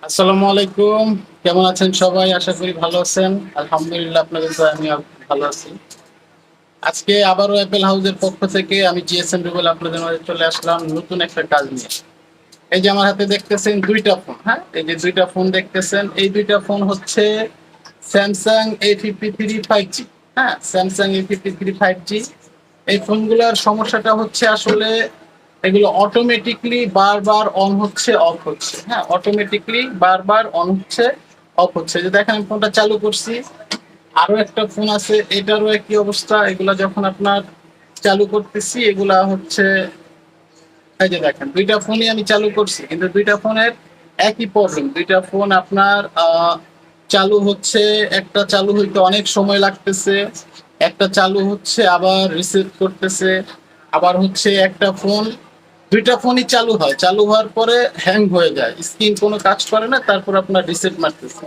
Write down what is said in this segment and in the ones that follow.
আসসালামু আলাইকুম। কেমন আছেন সবাই? আশা করি ভালো আছেন। আলহামদুলিল্লাহ আপনাদের দয়ায় আমিও ভালো আছি। আজকে আবারও অ্যাপেল হাউসের পক্ষ থেকে আমি জিএসএম রুবেল আপনাদের মাঝে চলে আসলাম নতুন একটা কাজ নিয়ে। এই যে আমার হাতে দেখতেছেন ২ টা ফোন, হ্যাঁ? এই যে ২ টা ফোন দেখতেছেন, এই ২ টা ফোন হচ্ছে Samsung A53 5G, হ্যাঁ? Samsung A53 5G। এই ফোনগুলার সমস্যাটা হচ্ছে আসলে এগুলো অটোমেটিক্যালি বারবার অন হচ্ছে, অফ হচ্ছে, হ্যাঁ? অটোমেটিক্যালি বারবার অন হচ্ছে, অফ হচ্ছে। এই যে দেখেন আমি ফোনটা চালু করছি। আরো একটা ফোন আছে, এটারও একই অবস্থা। এগুলা যখন আপনার চালু করতেছি, এগুলা হচ্ছে এই যে দেখেন ২ টা ফোনই আমি চালু করছি। কিন্তু ২ টা ফোনের একই প্রবলেম। ২ টা ফোন আপনার চালু হচ্ছে, একটা চালু হইতে অনেক সময় লাগতেছে। একটা চালু হচ্ছে আবার রিসেট করতেছে। আবার হচ্ছে একটা ফোন ২ টা ফোনই চালু হয়। চালু হওয়ার পরে হ্যাং হয়ে যায়। স্ক্রিন কোনো কাজ করে না। তারপর আপনার রিসেট মারতেছে।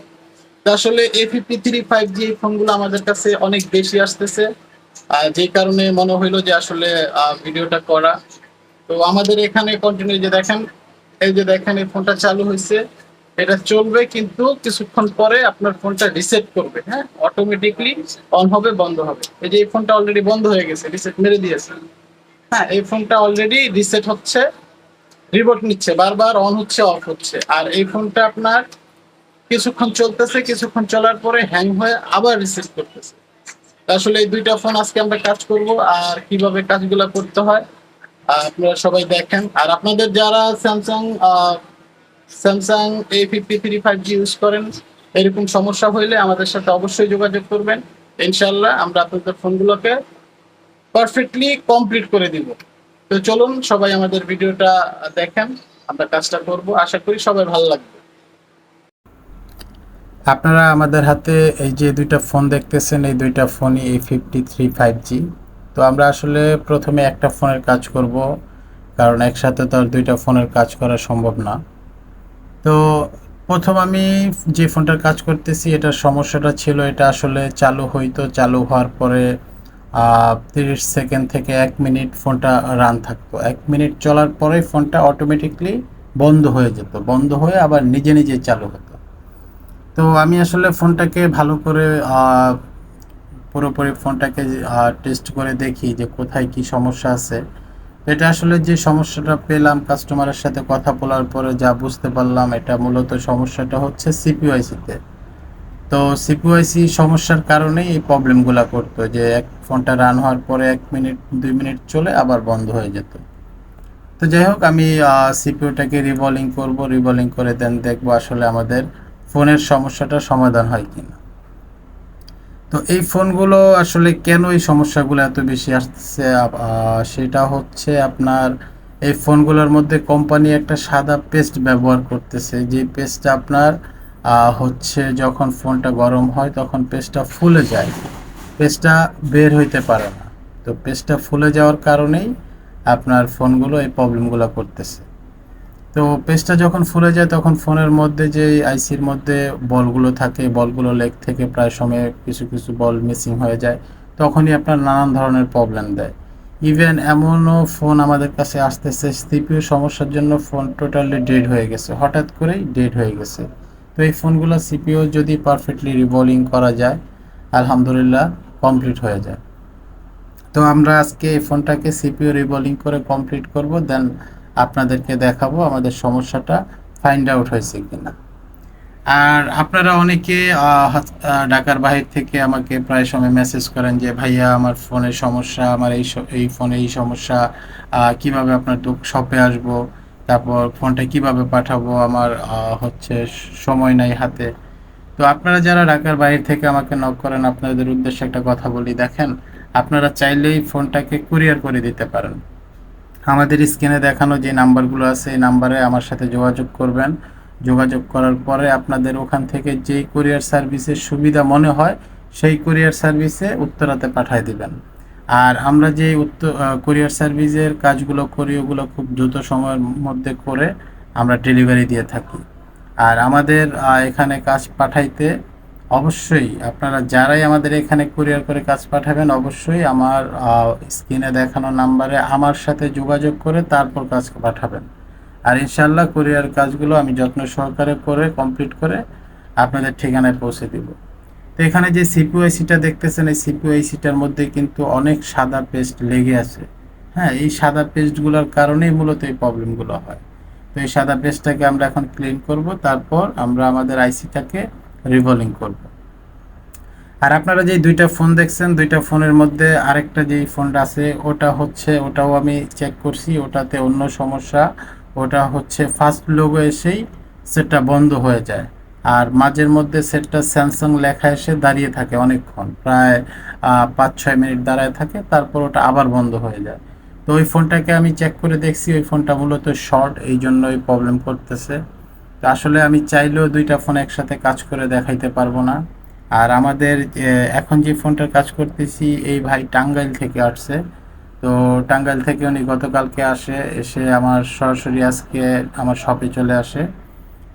তো আসলে A53 5G এই ফোনগুলো আমাদের কাছে অনেক বেশি আসতেছে। যে কারণে মনে হইলো যে আসলে ভিডিওটা করা। তো আমাদের এখানে কন্টিনিউ যে দেখেন, এই যে দেখেন এই ফোনটা চালু হইছে। এটা চলবে কিন্তু কিছুক্ষণ পরে আপনার ফোনটা রিসেট করবে, হ্যাঁ? অটোমেটিক্যালি অন হবে, বন্ধ হবে। এই যে এই ফোনটা অলরেডি বন্ধ হয়ে গেছে, রিসেট মেরে দিয়েছে। হ্যাঁ, এই ফোনটা অলরেডি রিসেট হচ্ছে, রিবোট নিচ্ছে, বারবার অন হচ্ছে, অফ হচ্ছে। আর এই ফোনটা আপনার কিছুক্ষণ চলতেছে, কিছুক্ষণ চলার পরে হ্যাং হয়ে আবার রিসেট করতেছে। আসলে এই ২ টা ফোন আজকে আমরা কাজ করব। আর কিভাবে কাজগুলা করতে হয় আপনারা সবাই দেখেন। আর আপনাদের যারা স্যামসাং A53 5G ইউজ করেন, এরকম সমস্যা হইলে আমাদের সাথে অবশ্যই যোগাযোগ করবেন। ইনশাআল্লাহ আমরা আপনাদের ফোনগুলোকে পারফেক্টলি কমপ্লিট করে দিব। তো চলুন সবাই আমাদের ভিডিওটা দেখেন। আমরা কাজটা করব। আশা করি সবাই ভালো লাগবে। আপনারা আমাদের হাতে এই যে ২টা ফোন দেখতেছেন, এই ২টা ফোনই A53 5G। তো আমরা আসলে প্রথমে একটা ফোনের কাজ করব, কারণ একসাথে তো আর ২টা ফোনের কাজ করা সম্ভব না। তো প্রথম আমি যে ফোনটার কাজ করতেছি, এটার সমস্যাটা ছিল এটা আসলে চালু হইতো, চালু হওয়ার পরে ৩০ সেকেন্ড থেকে ১ মিনিট ফোনটা রান থাকতো। ১ মিনিট চলার পরে ফোনটা অটোমেটিকলি বন্ধ হয়ে যেত, বন্ধ হয়ে আবার নিজে নিজে চালু হতো। তো আমি আসলে ফোনটাকে ভালো করে পুরোপুরি ফোনটাকে টেস্ট করে দেখি যে কোথায় কি সমস্যা আছে। এটা আসলে যে সমস্যাটা পেলাম কাস্টমারের সাথে কথা বলার পরে যা বুঝতে পারলাম, এটা মূলত সমস্যাটা হচ্ছে সিপিইউআইসিতে। তো সিপিইউআইসি সমস্যার কারণেই এই প্রবলেমগুলো করতো, যে এক ফোনটা রান হওয়ার পরে ১ মিনিট ২ মিনিট চলে আবার বন্ধ হয়ে যেত। তো যাই হোক, আমি সিপিইউটাকে রিবলিং করব, রিবলিং করে দেন দেখবো আসলে আমাদের ফোনের সমস্যাটা সমাধান হয় কিনা। তো এই ফোনগুলো আসলে কেন এই সমস্যাগুলো এত বেশি আসছে, সেটা হচ্ছে আপনার এই ফোনগুলোর মধ্যে কোম্পানি একটা সাদা পেস্ট ব্যবহার করতেছে, যে পেস্টটা আপনার হচ্ছে যখন ফোনটা গরম হয় তখন পেস্টটা ফুলে যায়, পেস্টটা বের হইতে পারে না। তো পেস্টটা ফুলে যাওয়ার কারণেই আপনার ফোনগুলো এই প্রবলেমগুলো করতেছে। তো পেজটা যখন ফুলে যায় তখন ফোনের মধ্যে যে আইসির মধ্যে বলগুলো থাকে, বলগুলো লেগ থেকে প্রায় সময় কিছু কিছু বল মিসিং হয়ে যায়, তখনই আপনার নানান ধরনের প্রবলেম দেয়। ইভেন এমনও ফোন আমাদের কাছে আসতেছে সিপিইউ সমস্যার জন্য ফোন টোটালি ডেড হয়ে গেছে, হঠাৎ করেই ডেড হয়ে গেছে। তো এই ফোনগুলো সিপিইউ যদি পারফেক্টলি রিবোলিং করা যায়, আলহামদুলিল্লাহ কমপ্লিট হয়ে যায়। তো আমরা আজকে এই ফোনটাকে সিপিইউ রিবোলিং করে কমপ্লিট করব, দেন আপনাদেরকে দেখাবো আমাদের সমস্যাটা ফাইন্ড আউট হয়েছে কিনা। আর আপনারা অনেকে ঢাকার বাহির থেকে আমাকে প্রায় সময় মেসেজ করেন যে ভাইয়া আমার ফোনের সমস্যা, আমার এই ফোনে এই সমস্যা, কিভাবে আপনার শপে আসব, তারপর ফোনটা কিভাবে পাঠাবো, আমার হচ্ছে সময় নাই হাতে। তো আপনারা যারা ঢাকার বাইরে থেকে আমাকে নক করেন, আপনাদের উদ্দেশ্যে একটা কথা বলি, দেখেন আপনারা চাইলেই ফোনটাকে কুরিয়ার করে দিতে পারেন। আমাদের স্ক্রিনে দেখানো যে নাম্বারগুলো আছে এই নাম্বারে আমার সাথে যোগাযোগ করবেন। যোগাযোগ করার পরে আপনাদের ওখান থেকে যেই কুরিয়ার সার্ভিসের সুবিধা মনে হয় সেই কুরিয়ার সার্ভিসে উত্তরাতে পাঠিয়ে দিবেন। আর আমরা যে কুরিয়ার সার্ভিসের কাজগুলো করি ওগুলো খুব দ্রুত সময়ের মধ্যে করে আমরা ডেলিভারি দিয়ে থাকি। আর আমাদের এখানে কাজ পাঠাইতে অবশ্যই আপনারা যারাই আমাদের এখানে কুরিয়ার করে কাজ পাঠাবেন অবশ্যই আমার স্ক্রিনে দেখানো নাম্বারে আমার সাথে যোগাযোগ করে তারপর কাজ পাঠাবেন। আর ইনশাল্লাহ কুরিয়ার কাজগুলো আমি যত্ন সহকারে করে কমপ্লিট করে আপনাদের ঠিকানায় পৌঁছে দিব। তো এখানে যে সিপিইউআইসিটা দেখতেছেন, এই সিপিইউআইসিটার মধ্যে কিন্তু অনেক সাদা পেস্ট লেগে আছে। হ্যাঁ, এই সাদা পেস্টগুলোর কারণেই মূলত এই প্রবলেমগুলো হয়। তো এই সাদা পেস্টটাকে আমরা এখন ক্লিন করব, তারপর আমরা আমাদের আইসিটাকে রিভলিং করব। আর আপনারা যে দুইটা ফোন দেখছেন, দুইটা ফোনের মধ্যে আরেকটা যেই ফোনটা আছে ওটাও আমি চেক করছি, ওটাতে অন্য সমস্যা। ওটা হচ্ছে ফার্স্ট লোগো এসেই সেটটা বন্ধ হয়ে যায়, আর মাঝের মধ্যে সেটটা স্যামসাং লেখা এসে দাঁড়িয়ে থাকে অনেকক্ষণ, প্রায় 5-6 মিনিট দাঁড়ায় থাকে, তারপর ওটা আবার বন্ধ হয়ে যায়। তো ওই ফোনটাকে আমি চেক করে দেখছি, ওই ফোনটা মূলত শর্ট, এই জন্যই প্রবলেম করতেছে। তো আসলে আমি চাইলেও দুইটা ফোন একসাথে কাজ করে দেখাইতে পারবো না। আর আমাদের এখন যে ফোনটার কাজ করতেছি, এই ভাই টাঙ্গাইল থেকে আসছে। তো টাঙ্গাইল থেকে উনি গতকালকে এসে আমার সরাসরি আজকে আমার শপে চলে আসে।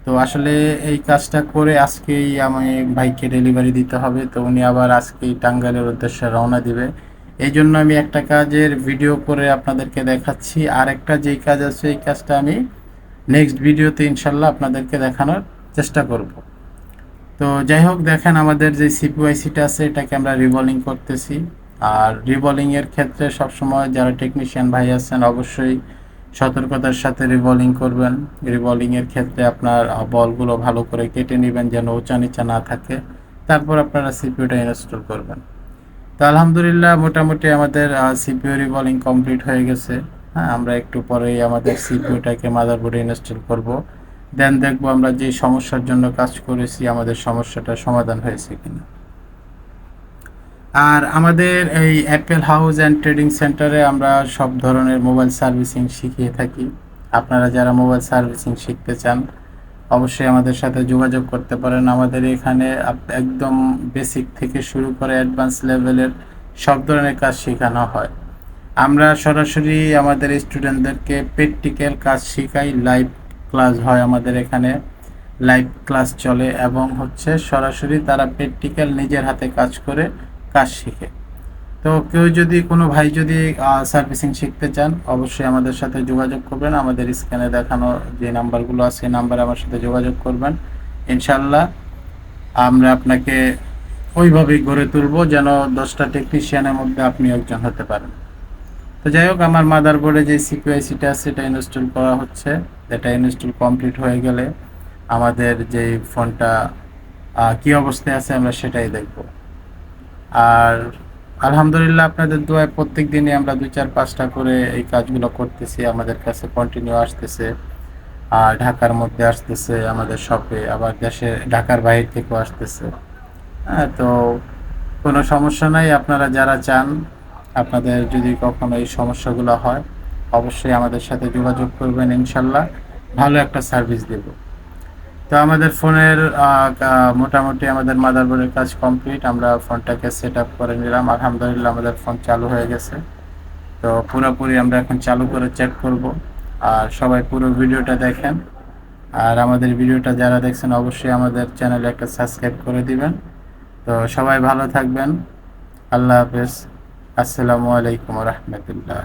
তো আসলে এই কাজটা করে আজকেই আমি ভাইকে ডেলিভারি দিতে হবে, তো উনি আবার আজকেই টাঙ্গাইলের উদ্দেশ্যে রওনা দিবে। এই জন্য আমি একটা কাজের ভিডিও করে আপনাদেরকে দেখাচ্ছি, আর একটা যেই কাজ আছে এই কাজটা আমি নেক্সট ভিডিওতে ইনশাল্লাহ আপনাদেরকে দেখানোর চেষ্টা করব। তো যাই হোক, দেখেন আমাদের যে সিপিইউআইসিটা আছে এটাকে আমরা রিভলিং করতেছি। আর রিভলিংয়ের ক্ষেত্রে সবসময় যারা টেকনিশিয়ান ভাই আছেন অবশ্যই সতর্কতার সাথে রিভলিং করবেন। রিভলিংয়ের ক্ষেত্রে আপনার বলগুলো ভালো করে কেটে নেবেন যেন উঁচা নিচা না থাকে, তারপর আপনারা সিপিইউটা ইনস্টল করবেন। তো আলহামদুলিল্লাহ মোটামুটি আমাদের সিপিইউ রিভলিং কমপ্লিট হয়ে গেছে। হ্যাঁ, আমরা একটু পরেই আমাদের সিপিইউটাকে মাদারবোর্ডে ইনস্টল করব, দেন দেখবো আমরা যে সমস্যার জন্য কাজ করেছি আমাদের সমস্যাটা সমাধান হয়েছে কিনা। আর আমাদের এই অ্যাপেল হাউস অ্যান্ড ট্রেডিং সেন্টারে আমরা সব ধরনের মোবাইল সার্ভিসিং শিখিয়ে থাকি। আপনারা যারা মোবাইল সার্ভিসিং শিখতে চান অবশ্যই আমাদের সাথে যোগাযোগ করতে পারেন। আমাদের এখানে একদম বেসিক থেকে শুরু করে অ্যাডভান্স লেভেলের সব ধরনের কাজ শেখানো হয়। আমরা সরাসরি আমাদের স্টুডেন্টদেরকে প্র্যাকটিক্যাল কাজ শেখাই, লাইভ ক্লাস হয় আমাদের এখানে, লাইভ ক্লাস চলে এবং হচ্ছে সরাসরি তারা প্র্যাকটিক্যাল নিজের হাতে কাজ করে কাজ শিখে। তো কেউ যদি কোনো ভাই যদি সার্ভিসিং শিখতে চান অবশ্যই আমাদের সাথে যোগাযোগ করবেন। আমাদের স্ক্রিনে দেখানো যে নাম্বারগুলো আছে সেই নাম্বারে আমার সাথে যোগাযোগ করবেন। ইনশাল্লাহ আমরা আপনাকে ওইভাবেই গড়ে তুলবো যেন 10টা টেকনিশিয়ানের মধ্যে আপনি একজন হতে পারেন। তো যাই হোক, আমার মাদারবোর্ডে যে সিপিইউআইসিটা আছে এটা ইনস্টল করা হচ্ছে। এটা ইনস্টল কমপ্লিট হয়ে গেলে আমাদের যে ফোনটা কী অবস্থায় আছে আমরা সেটাই দেখব। আর আলহামদুলিল্লাহ আপনাদের দোয়ায় প্রত্যেক দিনই আমরা 2-4-5টা করে এই কাজগুলো করতেছি, আমাদের কাছে কন্টিনিউ আসতেছে। আর ঢাকার মধ্যে আসতেছে আমাদের শপে, আবার ঢাকার বাইরে থেকেও আসতেছে। হ্যাঁ, তো কোনো সমস্যা নাই। আপনারা যারা চান, আপনাদের যদি কখনো এই সমস্যাগুলো হয় অবশ্যই আমাদের সাথে যোগাযোগ করবেন, ইনশাল্লাহ ভালো একটা সার্ভিস দেব। তো আমাদের ফোনের মোটামুটি আমাদের মাদারবোর্ডের কাজ কমপ্লিট। আমরা ফোনটাকে সেট আপ করে নিলাম, আলহামদুলিল্লাহ আমাদের ফোন চালু হয়ে গেছে। তো পুরোপুরি আমরা এখন চালু করে চেক করব। আর সবাই পুরো ভিডিওটা দেখেন। আর আমাদের ভিডিওটা যারা দেখছেন অবশ্যই আমাদের চ্যানেলে একটা সাবস্ক্রাইব করে দিবেন। তো সবাই ভালো থাকবেন। আল্লাহ হাফেজ। আসসালামু আলাইকুম রহমতুল্লাহ।